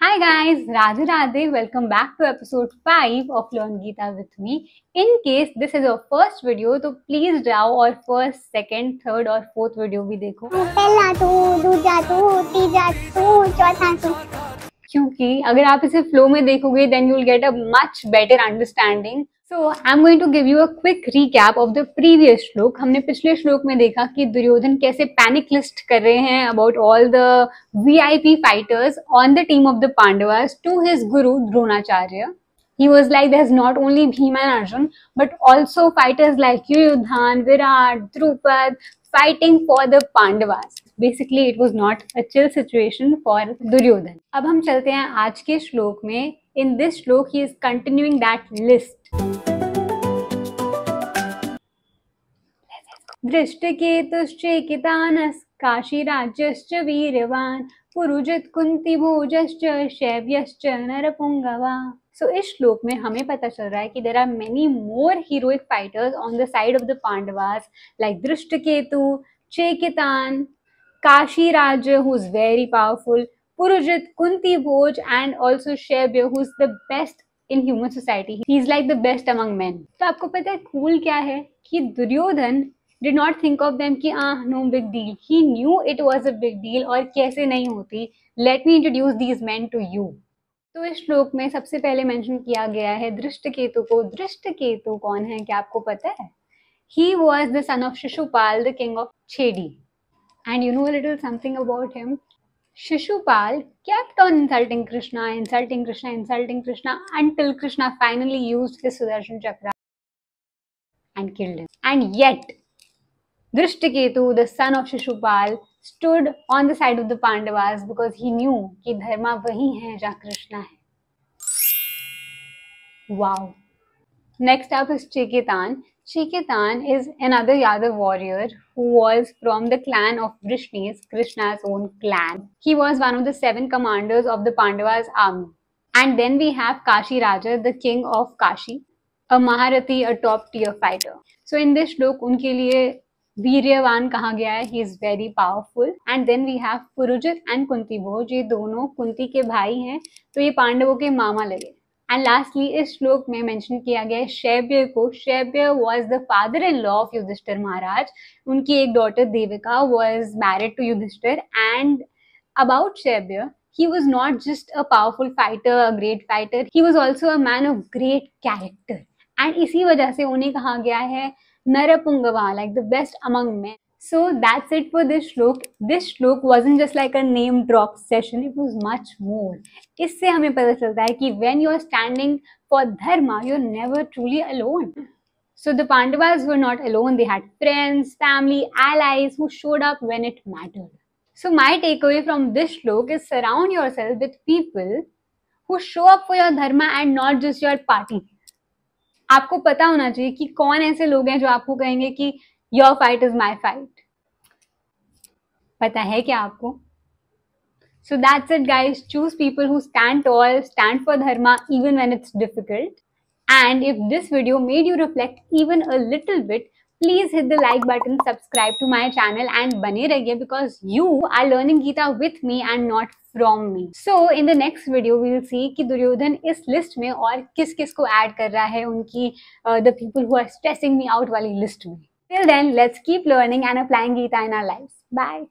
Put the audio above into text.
Hi guys, Radhe Radhe. Welcome back to episode 5 of Learn Gita with me. In case this is your first video, तो please जाओ और first, second, third और fourth video भी देखो. पहला तू, दूसरा तू, तीसरा तू, चौथा तू. क्योंकि अगर आप इसे flow में देखोगे, then you'll get a much better understanding. So I'm going to give you a quick recap of the previous श्लोक. हमने पिछले श्लोक में देखा कि दुर्योधन कैसे पैनिक लिस्ट कर रहे हैं about all the VIP fighters on the team of the Pandavas to his guru Dronacharya. He was like, there's not only Bhima and Arjun, but also fighters like Yuddhan, Virat, Drupad, fighting for the Pandavas. Basically, it was not a chill situation for Duryodhan. अब हम चलते हैं आज के श्लोक में. In this श्लोक, he is continuing that list. दृष्टकेतुश्चेकितानः काशीराज्यश्च वीरवान् Purujit कुंतीभोजश्च शैव्यश्च नरपुंगवा. So इस श्लोक में हमें पता चल रहा है कि there are many more heroic fighters on the side of the Pandavas like Drishtaketu, Chekitan, Kashiraj who is very powerful, Purujit, Kunti Bhoj and also Shaibya who is the best in human society. He is like the best among men. तो आपको पता है cool क्या है कि Duryodhan did not think of them कि no big deal. He knew it was a big deal और कैसे नहीं होती. Let me introduce these men to you. तो इस श्लोक में सबसे पहले मेंशन किया गया है दृष्टकेतु को. दृष्टकेतु कौन है क्या आपको पता है? He was the son of Shishupal, the king of Chedi. And you know a little something about him. Shishupal kept on insulting Krishna until Krishna finally used his Sudarshan Chakra and killed him. And yet, Drishtaketu, the son of Shishupal, stood on the side of the Pandavas because he knew कि धर्मा वही है जहाँ कृष्णा है. Wow. Next up is Chekitan. Chekitan is another Yadav warrior who was from the clan of Vrishnis, Krishna's own clan. He was one of the 7 commanders of the Pandavas' army. And then we have Kashi Raja, the king of Kashi, a Maharathi, a top tier fighter. So in this श्लोक उनके लिए वीर्यवान कहा गया है. He is very powerful. And then we have Purujit and Kunti Bhoj. ये दोनों कुंती के भाई हैं, तो ये पांडवों के मामा लगे. एंड लास्टली इस श्लोक में मेंशन किया गया है शैब्य को. Shaibya was the father in law of Yudhishthira Maharaj. उनकी एक daughter Devika was married to Yudhishthira. And about Shaibya, he was not just a powerful fighter, a great fighter, he was also a man of great character. And इसी वजह से उन्हें कहा गया है नरपुंगवा, like the best among men. So that's it for this श्लोक. This श्लोक wasn't just like a name drop session, it was much more. इससे हमें पता चलता है कि when you are standing for dharma, you're never truly alone. So the Pandavas were not alone. They had friends, family, allies who showed up when it mattered. So my takeaway from this श्लोक is surround yourself with people who show up for your dharma and not just your party. आपको पता होना चाहिए कि कौन ऐसे लोग हैं जो आपको कहेंगे कि your fight is my fight. पता है क्या आपको? So that's it guys. Choose people who stand toll, stand for Dharma even when it's difficult. And if this video made you reflect even a little bit, please hit the like button, subscribe to my channel and बने रहिए because you are learning Gita with me and not from me. So in the next video we will see कि दुर्योधन इस list में और किस किस को add कर रहा है उनकी the people who are stressing me out वाली लिस्ट में. Till then, let's keep learning and applying Gita in our lives. Bye.